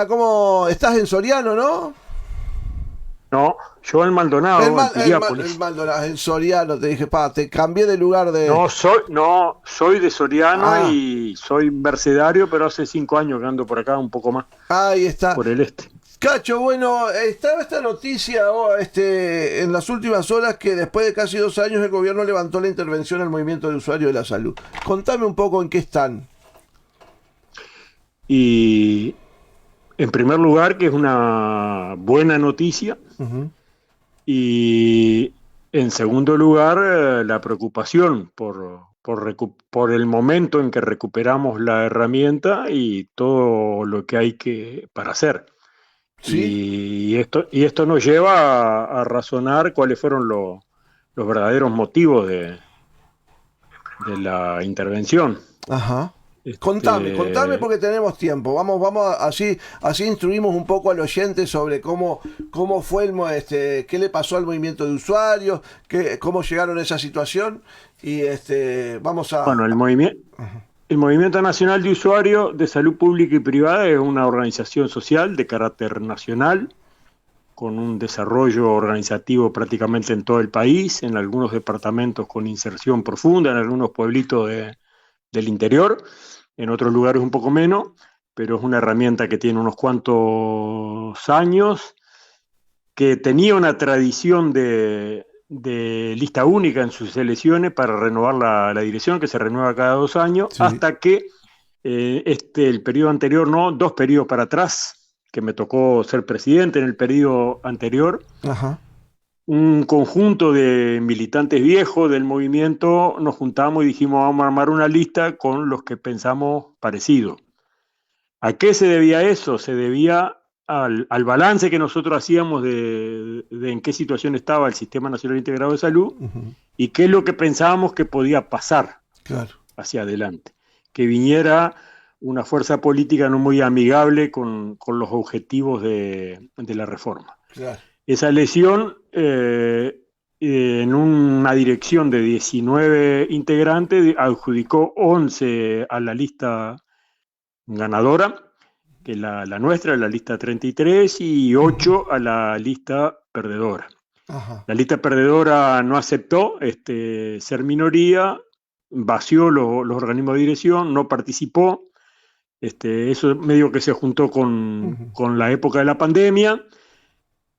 ¿Cómo estás en Soriano, no? No, yo en Maldonado, en El Piriápolis. Maldonado, en Soriano, te dije, te cambié de lugar de. No, soy de Soriano Ah, y soy mercedario, pero hace 5 años que ando por acá, un poco más, ahí está. por el este. Cacho, bueno, estaba esta noticia en las últimas horas que después de casi 2 años el gobierno levantó la intervención al movimiento de usuarios de la salud. Contame un poco en qué están. Y en primer lugar, que es una buena noticia, Ujú. y en segundo lugar, la preocupación por el momento en que recuperamos la herramienta y todo lo que hay para hacer. ¿Sí? Y esto nos lleva a razonar cuáles fueron los verdaderos motivos de la intervención. Ajá. Contame Este, porque tenemos tiempo. Así instruimos un poco al oyente sobre cómo fue qué le pasó al movimiento de usuarios, cómo llegaron a esa situación. Y vamos a. bueno, el Movimiento Nacional de Usuarios de Salud Pública y Privada es una organización social de carácter nacional, con un desarrollo organizativo prácticamente en todo el país, en algunos departamentos con inserción profunda, en algunos pueblitos del interior, en otros lugares un poco menos, pero es una herramienta que tiene unos cuantos años, que tenía una tradición de lista única en sus elecciones para renovar la dirección, que se renueva cada 2 años, Sí. hasta que el periodo anterior, no, 2 periodos para atrás, que me tocó ser presidente en el periodo anterior, Ajá. un conjunto de militantes viejos del movimiento nos juntamos y dijimos, vamos a armar una lista con los que pensamos parecido. ¿A qué se debía eso? Se debía al balance que nosotros hacíamos de en qué situación estaba el Sistema Nacional Integrado de Salud Ujú. y qué es lo que pensábamos que podía pasar Claro, hacia adelante. Que viniera una fuerza política no muy amigable con los objetivos de la reforma. claro. Esa elección, en una dirección de 19 integrantes, adjudicó 11 a la lista ganadora, que es la nuestra, la lista 33, y Ujú. 8 a la lista perdedora. Ajá. La lista perdedora no aceptó ser minoría, vació los organismos de dirección, no participó. Eso medio que se juntó Ujú. con la época de la pandemia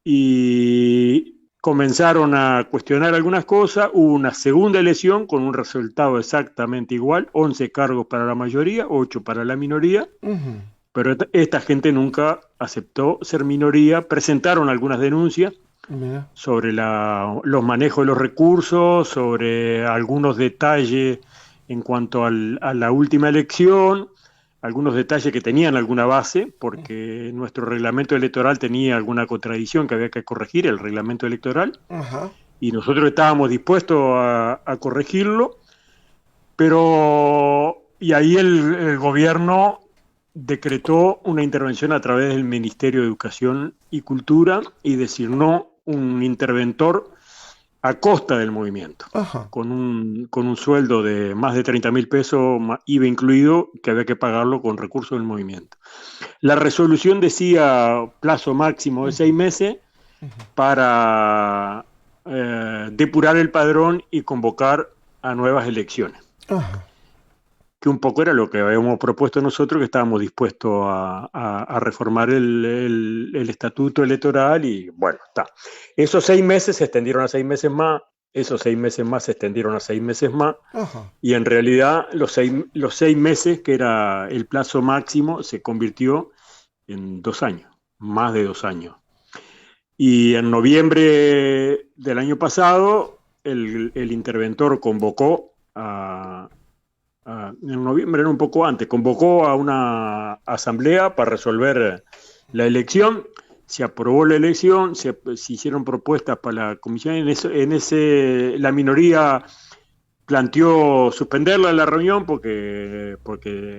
y comenzaron a cuestionar algunas cosas. Hubo una segunda elección con un resultado exactamente igual, 11 cargos para la mayoría, 8 para la minoría, Ujú. pero esta gente nunca aceptó ser minoría. Presentaron algunas denuncias Mira. sobre los manejos de los recursos, sobre algunos detalles en cuanto a la última elección, algunos detalles que tenían alguna base, porque nuestro reglamento electoral tenía alguna contradicción que había que corregir, el reglamento electoral, Ajá. y nosotros estábamos dispuestos a corregirlo, y ahí el gobierno decretó una intervención a través del Ministerio de Educación y Cultura y designó un interventor a costa del movimiento, Ajá. con un sueldo de más de 30.000 pesos, IVA incluido, que había que pagarlo con recursos del movimiento. La resolución decía plazo máximo de Ujú. 6 meses para depurar el padrón y convocar a nuevas elecciones, Ajá. que un poco era lo que habíamos propuesto nosotros, que estábamos dispuestos a reformar el estatuto electoral y bueno, está. Esos 6 meses se extendieron a 6 meses más, esos 6 meses más se extendieron a 6 meses más Ajá. y en realidad los seis meses, que era el plazo máximo, se convirtió en 2 años, más de 2 años. Y en noviembre del año pasado, el interventor convocó en noviembre, era un poco antes, convocó a una asamblea para resolver la elección. Se aprobó la elección, se hicieron propuestas para la comisión. La minoría planteó suspenderla la reunión porque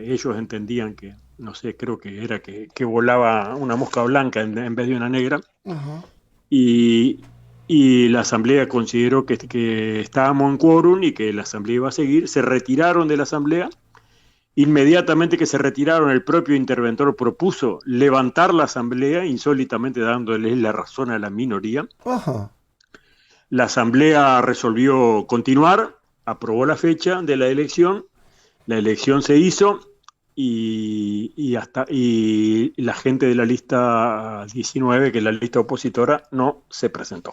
ellos entendían que, no sé, creo que era que volaba una mosca blanca en vez de una negra. Ajá. Y, y la asamblea consideró que estábamos en quórum y que la asamblea iba a seguir. Se retiraron de la asamblea Inmediatamente que se retiraron, el propio interventor propuso levantar la asamblea, insólitamente dándole la razón a la minoría. Ajá. La asamblea resolvió continuar, aprobó la fecha de la elección se hizo y la gente de la lista 19, que es la lista opositora, no se presentó.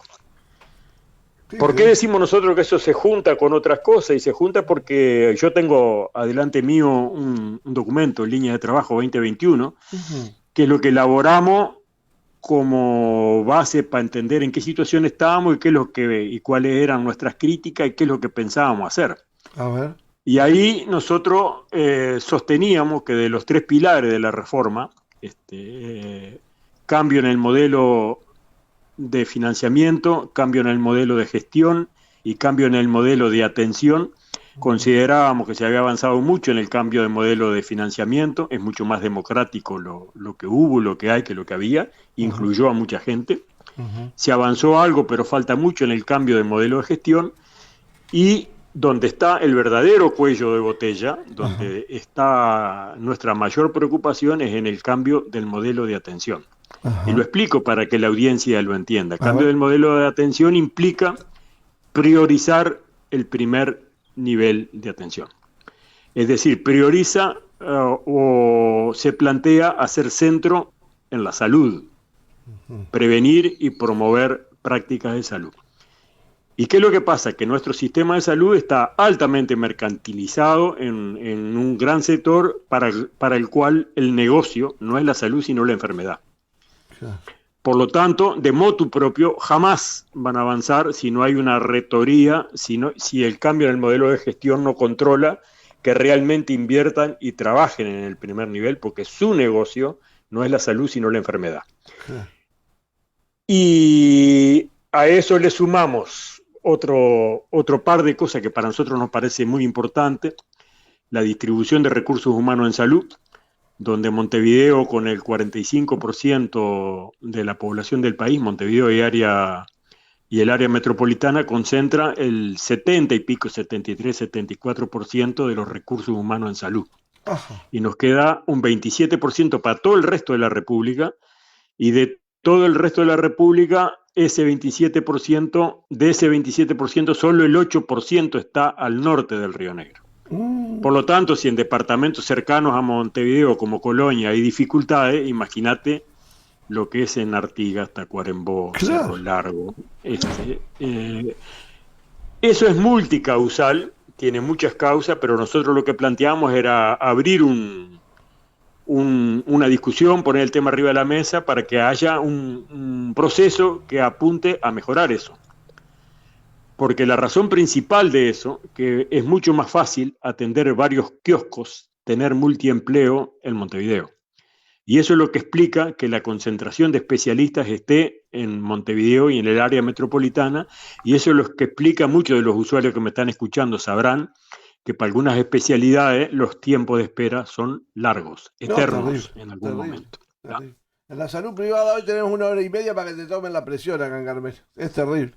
¿Por qué decimos nosotros que eso se junta con otras cosas? Y se junta porque yo tengo adelante mío un documento, Línea de Trabajo 2021, que es lo que elaboramos como base para entender en qué situación estábamos y cuáles eran nuestras críticas y qué es lo que pensábamos hacer. A ver. Y ahí nosotros sosteníamos que de los 3 pilares de la reforma, cambio en el modelo de financiamiento, cambio en el modelo de gestión y cambio en el modelo de atención, considerábamos que se había avanzado mucho en el cambio de modelo de financiamiento, es mucho más democrático lo que hubo, lo que hay que lo que había, incluyó a mucha gente. Se avanzó algo, pero falta mucho en el cambio de modelo de gestión, y donde está el verdadero cuello de botella, donde está nuestra mayor preocupación, es en el cambio del modelo de atención. Y lo explico para que la audiencia lo entienda. El cambio del modelo de atención implica priorizar el primer nivel de atención. Es decir, prioriza o se plantea hacer centro en la salud, prevenir y promover prácticas de salud. ¿Y qué es lo que pasa? Que nuestro sistema de salud está altamente mercantilizado en un gran sector para el cual el negocio no es la salud sino la enfermedad. Por lo tanto, de motu propio, jamás van a avanzar si no hay una rectoría, si el cambio en el modelo de gestión no controla que realmente inviertan y trabajen en el primer nivel, porque su negocio no es la salud sino la enfermedad. Y a eso le sumamos otro par de cosas que para nosotros nos parece muy importante: la distribución de recursos humanos en salud, donde Montevideo, con el 45% de la población del país, Montevideo y el área metropolitana, concentra el 70 y pico, 73, 74% de los recursos humanos en salud. Y nos queda un 27% para todo el resto de la República, y de todo el resto de la República, de ese 27%, solo el 8% está al norte del Río Negro. Por lo tanto, si en departamentos cercanos a Montevideo, como Colonia, hay dificultades, imagínate lo que es en Artigas, Tacuarembó, Cerro Largo. Eso es multicausal, tiene muchas causas, pero nosotros lo que planteamos era abrir una discusión, poner el tema arriba de la mesa para que haya un proceso que apunte a mejorar eso. Porque la razón principal de eso, que es mucho más fácil atender varios kioscos, tener multiempleo en Montevideo. Y eso es lo que explica que la concentración de especialistas esté en Montevideo y en el área metropolitana, y eso es lo que explica, muchos de los usuarios que me están escuchando sabrán que para algunas especialidades los tiempos de espera son largos, eternos en algún momento. Terrible. En la salud privada hoy tenemos 1 hora y media para que te tomen la presión acá en Carmen. Es terrible.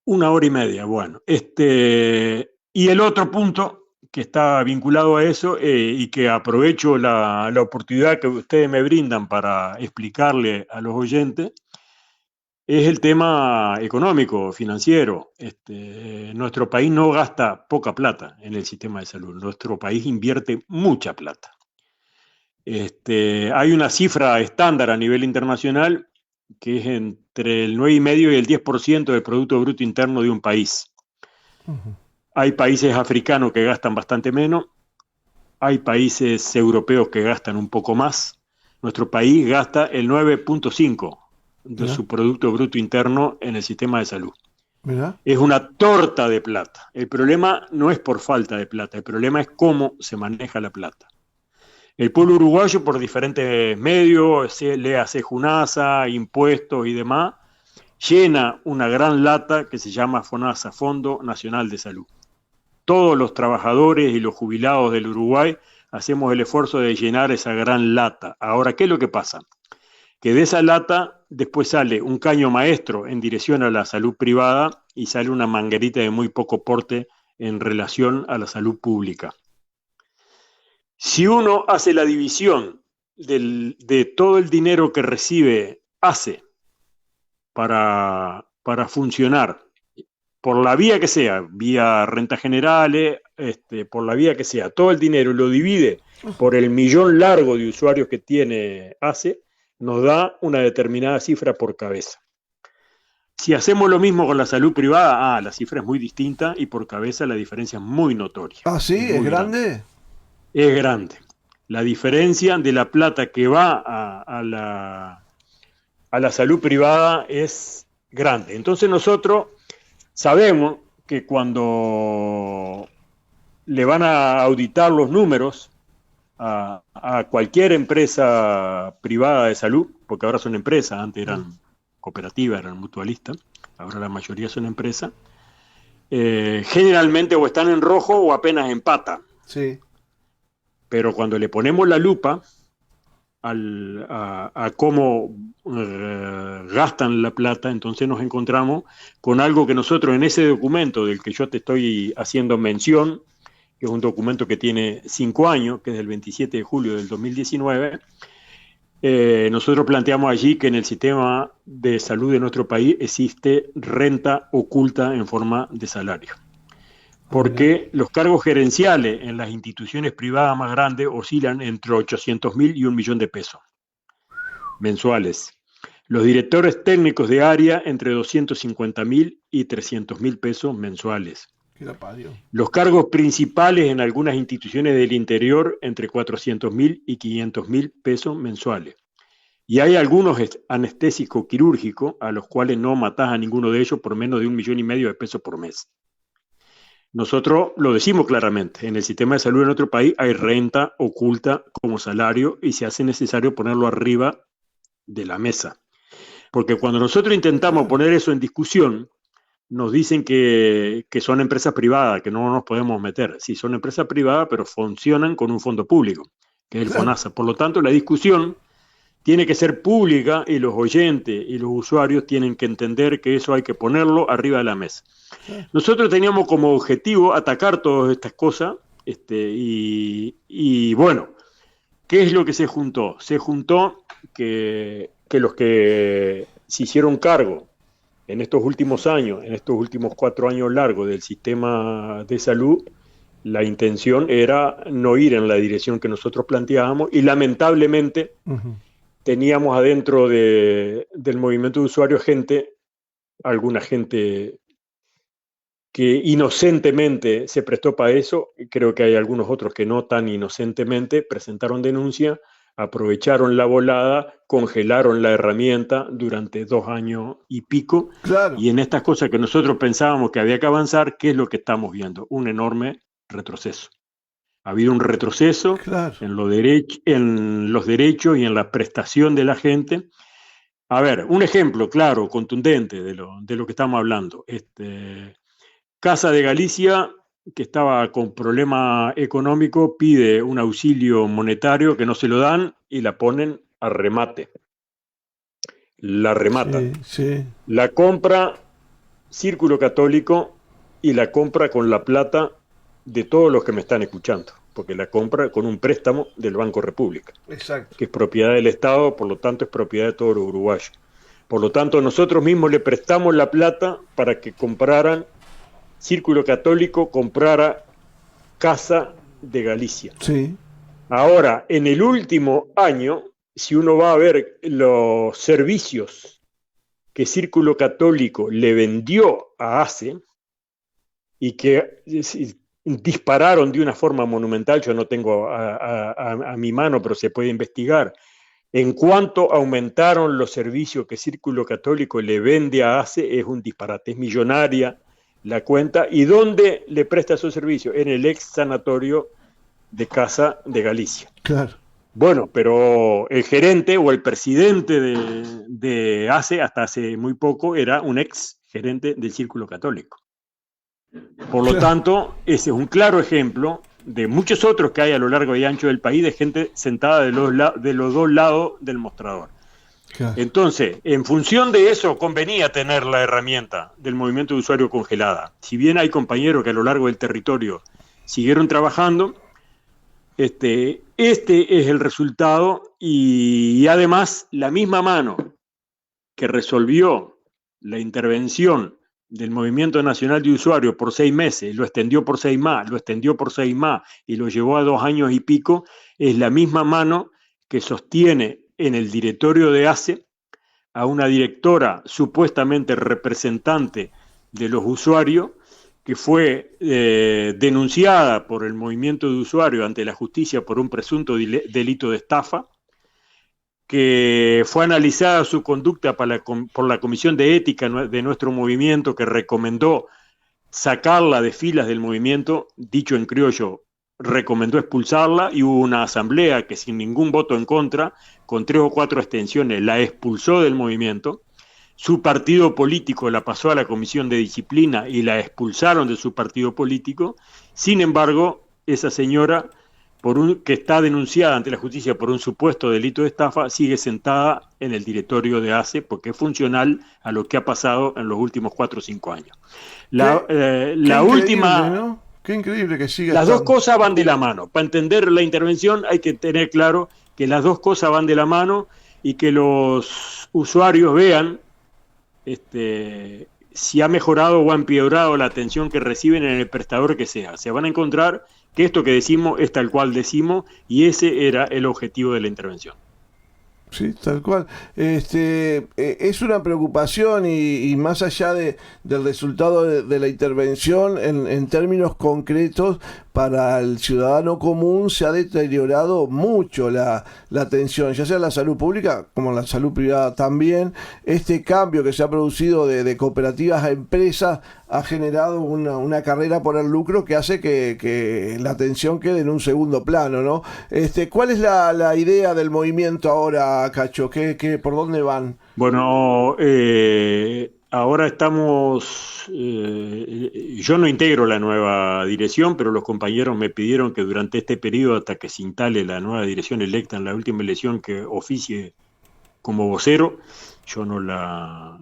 1 hora y media, bueno. Y el otro punto que está vinculado a eso, y que aprovecho la oportunidad que ustedes me brindan para explicarle a los oyentes, es el tema económico, financiero. Nuestro país no gasta poca plata en el sistema de salud. Nuestro país invierte mucha plata. Hay una cifra estándar a nivel internacional que es entre el 9,5% y el 10% del Producto Bruto Interno de un país. Hay países africanos que gastan bastante menos, hay países europeos que gastan un poco más. Nuestro país gasta el 9,5% de su Producto Bruto Interno en el sistema de salud. Es una torta de plata. El problema no es por falta de plata, el problema es cómo se maneja la plata. El pueblo uruguayo, por diferentes medios, léase JUNASA, impuestos y demás, llena una gran lata que se llama FONASA, Fondo Nacional de Salud. Todos los trabajadores y los jubilados del Uruguay hacemos el esfuerzo de llenar esa gran lata. Ahora, ¿qué es lo que pasa? Que de esa lata después sale un caño maestro en dirección a la salud privada y sale una manguerita de muy poco porte en relación a la salud pública. Si uno hace la división de todo el dinero que recibe ACE para funcionar, por la vía que sea, vía rentas generales, por la vía que sea, todo el dinero lo divide por el millón largo de usuarios que tiene ACE, nos da una determinada cifra por cabeza. Si hacemos lo mismo con la salud privada, la cifra es muy distinta y por cabeza la diferencia es muy notoria. Ah, sí, ¿es grande? Es grande. La diferencia de la plata que va a la salud privada es grande. Entonces nosotros sabemos que cuando le van a auditar los números a cualquier empresa privada de salud, porque ahora son empresas, antes eran cooperativas, eran mutualistas, ahora la mayoría son empresas, generalmente o están en rojo o apenas empatan. Sí. Pero cuando le ponemos la lupa a cómo gastan la plata, entonces nos encontramos con algo que nosotros en ese documento del que yo te estoy haciendo mención, que es un documento que tiene 5 años, que es del 27 de julio del 2019, nosotros planteamos allí que en el sistema de salud de nuestro país existe renta oculta en forma de salario. Porque los cargos gerenciales en las instituciones privadas más grandes oscilan entre 800.000 y 1 millón de pesos mensuales. Los directores técnicos de área entre 250.000 y 300.000 pesos mensuales. Los cargos principales en algunas instituciones del interior entre 400.000 y 500.000 pesos mensuales. Y hay algunos anestésicos quirúrgicos a los cuales no matás a ninguno de ellos por menos de 1,5 millones de pesos por mes. Nosotros lo decimos claramente, en el sistema de salud en nuestro país hay renta oculta como salario y se hace necesario ponerlo arriba de la mesa. Porque cuando nosotros intentamos poner eso en discusión, nos dicen que son empresas privadas, que no nos podemos meter. Sí, son empresas privadas, pero funcionan con un fondo público, que es el FONASA. Por lo tanto, la discusión tiene que ser pública y los oyentes y los usuarios tienen que entender que eso hay que ponerlo arriba de la mesa. Nosotros teníamos como objetivo atacar todas estas cosas y bueno, ¿qué es lo que se juntó? Se juntó que los que se hicieron cargo en estos últimos años, en estos últimos 4 años largos del sistema de salud, la intención era no ir en la dirección que nosotros planteábamos y lamentablemente teníamos adentro del movimiento de usuarios alguna gente que inocentemente se prestó para eso. Creo que hay algunos otros que no tan inocentemente presentaron denuncia, aprovecharon la volada, congelaron la herramienta durante 2 años y pico. Claro. Y en estas cosas que nosotros pensábamos que había que avanzar, ¿qué es lo que estamos viendo? Un enorme retroceso. Ha habido un retroceso en los derechos y en la prestación de la gente. A ver, un ejemplo claro, contundente de lo que estamos hablando. Casa de Galicia, que estaba con problema económico, pide un auxilio monetario que no se lo dan y la ponen a remate. La rematan. Sí. La compra Círculo Católico y la compra con la plata de todos los que me están escuchando, porque la compra con un préstamo del Banco República, que es propiedad del Estado, por lo tanto es propiedad de todos los uruguayos. Por lo tanto, nosotros mismos le prestamos la plata para que compraran, Círculo Católico comprara Casa de Galicia. Sí. Ahora, en el último año, si uno va a ver los servicios que Círculo Católico le vendió a ACE y que dispararon de una forma monumental, yo no tengo a mi mano, pero se puede investigar, en cuanto aumentaron los servicios que Círculo Católico le vende a ACE, es un disparate, es millonaria la cuenta. ¿Y dónde le presta esos servicios? En el ex sanatorio de Casa de Galicia. Claro. Bueno, pero el gerente o el presidente de ACE hasta hace muy poco era un ex gerente del Círculo Católico. Por lo tanto, ese es un claro ejemplo de muchos otros que hay a lo largo y ancho del país de gente sentada de los 2 lados del mostrador. Claro. Entonces, en función de eso, convenía tener la herramienta del movimiento de usuario congelada. Si bien hay compañeros que a lo largo del territorio siguieron trabajando, Este es el resultado, y además la misma mano que resolvió la intervención del Movimiento Nacional de Usuarios por 6 meses, lo extendió por 6 más, lo extendió por 6 más y lo llevó a 2 años y pico, es la misma mano que sostiene en el directorio de ACE a una directora supuestamente representante de los usuarios, que fue denunciada por el movimiento de usuarios ante la justicia por un presunto delito de estafa, que fue analizada su conducta por la Comisión de Ética de nuestro movimiento, que recomendó sacarla de filas del movimiento, dicho en criollo, recomendó expulsarla, y hubo una asamblea que sin ningún voto en contra, con 3 o 4 abstenciones, la expulsó del movimiento. Su partido político la pasó a la Comisión de Disciplina y la expulsaron de su partido político. Sin embargo, esa señora, que está denunciada ante la justicia por un supuesto delito de estafa, sigue sentada en el directorio de ACE porque es funcional a lo que ha pasado en los últimos 4 o 5 años. La última... ¿no? Qué increíble que siga. Las dos cosas van de la mano. Para entender la intervención hay que tener claro que las dos cosas van de la mano, y que los usuarios vean si ha mejorado o ha empeorado la atención que reciben en el prestador que sea. Se van a encontrar que esto que decimos es tal cual decimos, y ese era el objetivo de la intervención. Sí, tal cual. Es una preocupación, y más allá del resultado de la intervención, en términos concretos, para el ciudadano común se ha deteriorado mucho la atención, ya sea en la salud pública como en la salud privada también. Este cambio que se ha producido de cooperativas a empresas ha generado una carrera por el lucro que hace que la atención quede en un segundo plano, ¿no? ¿Cuál es la idea del movimiento ahora, Cacho? ¿Por dónde van? Bueno, ahora estamos... yo no integro la nueva dirección, pero los compañeros me pidieron que durante este periodo, hasta que se instale la nueva dirección electa en la última elección, que oficie como vocero. Yo no la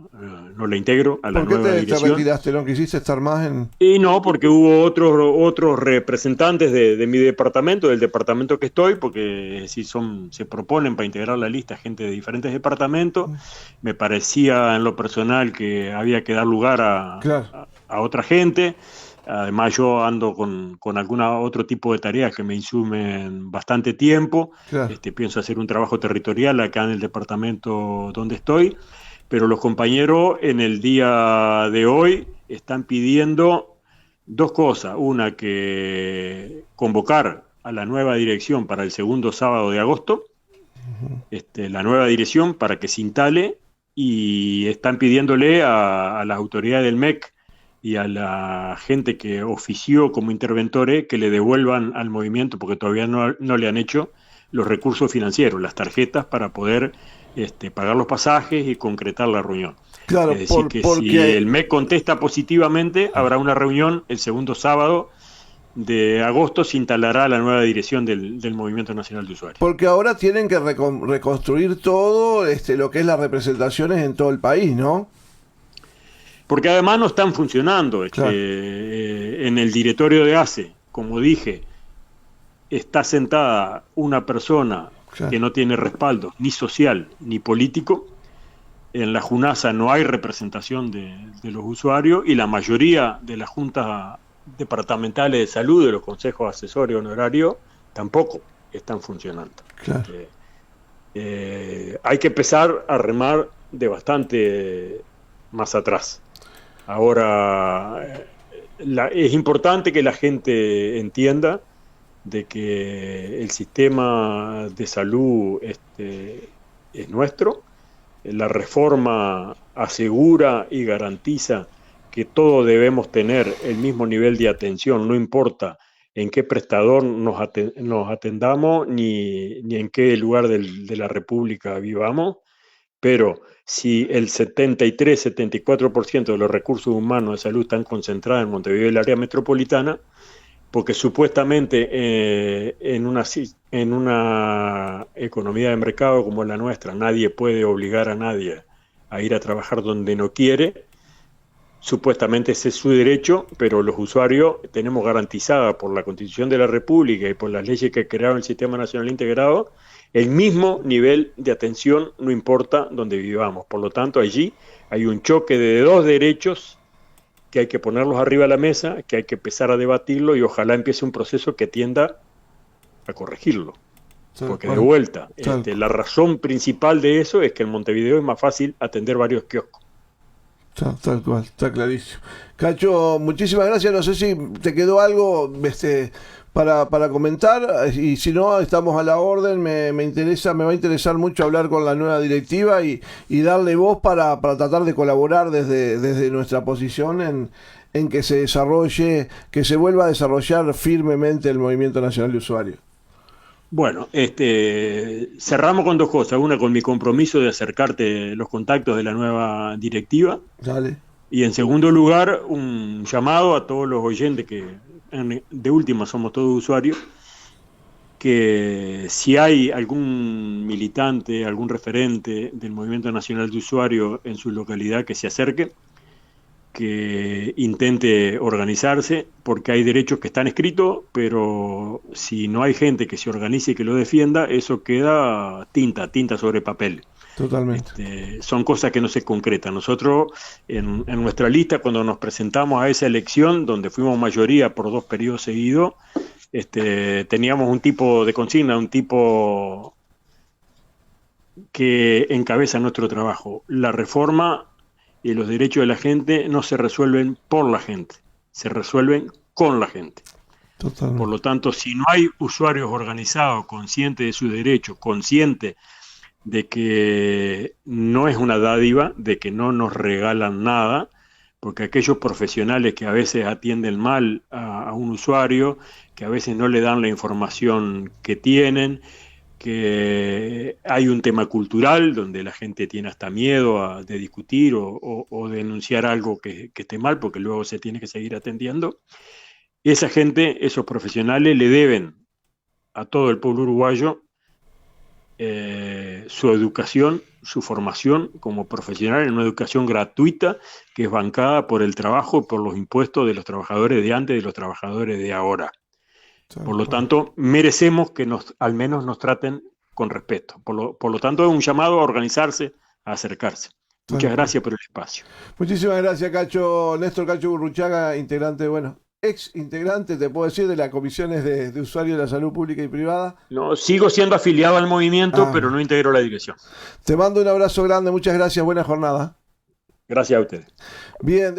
integro a la nueva dirección. ¿Por qué te retiraste? ¿No quisiste estar más en...? Y no, porque hubo otros representantes de mi departamento, del departamento que estoy, porque si se proponen para integrar la lista gente de diferentes departamentos, me parecía en lo personal que había que dar lugar a otra gente. Además, yo ando con alguna otro tipo de tareas que me insumen bastante tiempo. Claro. Pienso hacer un trabajo territorial acá en el departamento donde estoy, pero los compañeros en el día de hoy están pidiendo 2 cosas. Una, que convocar a la nueva dirección para el segundo sábado de agosto, la nueva dirección para que se instale, y están pidiéndole a las autoridades del MEC y a la gente que ofició como interventores que le devuelvan al movimiento, porque todavía no le han hecho, los recursos financieros, las tarjetas, para poder pagar los pasajes y concretar la reunión. Claro, es decir, porque si el MEC contesta positivamente, habrá una reunión el segundo sábado de agosto, se instalará la nueva dirección del Movimiento Nacional de Usuarios. Porque ahora tienen que reconstruir todo lo que es las representaciones en todo el país, ¿no? Porque además no están funcionando. Claro. En el directorio de ACE, como dije, está sentada una persona, claro, que no tiene respaldo ni social ni político. En la JUNASA no hay representación de los usuarios, y la mayoría de las juntas departamentales de salud, de los consejos asesores honorarios, tampoco están funcionando. Claro. Hay que empezar a remar de bastante más atrás. Ahora, es importante que la gente entienda de que el sistema de salud es nuestro. La reforma asegura y garantiza que todos debemos tener el mismo nivel de atención, no importa en qué prestador nos atendamos ni en qué lugar de la República vivamos, pero si el 73-74% de los recursos humanos de salud están concentrados en Montevideo y el área metropolitana, porque supuestamente en una economía de mercado como la nuestra nadie puede obligar a nadie a ir a trabajar donde no quiere, supuestamente ese es su derecho, pero los usuarios tenemos garantizada por la Constitución de la República y por las leyes que crearon el Sistema Nacional Integrado el mismo nivel de atención, no importa donde vivamos. Por lo tanto, allí hay un choque de dos derechos que hay que ponerlos arriba de la mesa, que hay que empezar a debatirlo y ojalá empiece un proceso que tienda a corregirlo. Porque de vuelta, la razón principal de eso es que en Montevideo es más fácil atender varios kioscos. Tal cual, está clarísimo. Cacho, muchísimas gracias. No sé si te quedó algo para comentar, y si no, estamos a la orden. Me va a interesar mucho hablar con la nueva directiva y darle voz para tratar de colaborar desde nuestra posición en que se desarrolle, que se vuelva a desarrollar firmemente el Movimiento Nacional de Usuarios. Bueno, cerramos con dos cosas. Una, con mi compromiso de acercarte los contactos de la nueva directiva. Dale. Y en segundo lugar, un llamado a todos los oyentes que de última somos todos usuarios, que si hay algún militante, algún referente del Movimiento Nacional de Usuarios en su localidad, que se acerque, que intente organizarse, porque hay derechos que están escritos, pero si no hay gente que se organice y que lo defienda, eso queda tinta sobre papel. Totalmente. Son cosas que no se concretan. Nosotros, en nuestra lista, cuando nos presentamos a esa elección, donde fuimos mayoría por 2 periodos seguidos, teníamos un tipo de consigna, un tipo que encabeza nuestro trabajo. La reforma y los derechos de la gente no se resuelven por la gente, se resuelven con la gente. Totalmente. Por lo tanto, si no hay usuarios organizados, conscientes de sus derechos, conscientes de que no es una dádiva, de que no nos regalan nada, porque aquellos profesionales que a veces atienden mal a un usuario, que a veces no le dan la información que tienen, que hay un tema cultural donde la gente tiene hasta miedo de discutir o denunciar algo que esté mal, porque luego se tiene que seguir atendiendo. Y esa gente, esos profesionales, le deben a todo el pueblo uruguayo su educación, su formación como profesional en una educación gratuita que es bancada por el trabajo, por los impuestos de los trabajadores de antes y de los trabajadores de ahora. Por lo tanto, merecemos que al menos nos traten con respeto. Por lo tanto, es un llamado a organizarse, a acercarse. Muchas gracias por el espacio. Muchísimas gracias, Cacho. Néstor Cacho Gurruchaga, integrante, ex integrante, te puedo decir, de las comisiones de usuarios de la salud pública y privada. No, sigo siendo afiliado al movimiento, pero no integro la dirección. Te mando un abrazo grande, muchas gracias, buena jornada. Gracias a ustedes. Bien,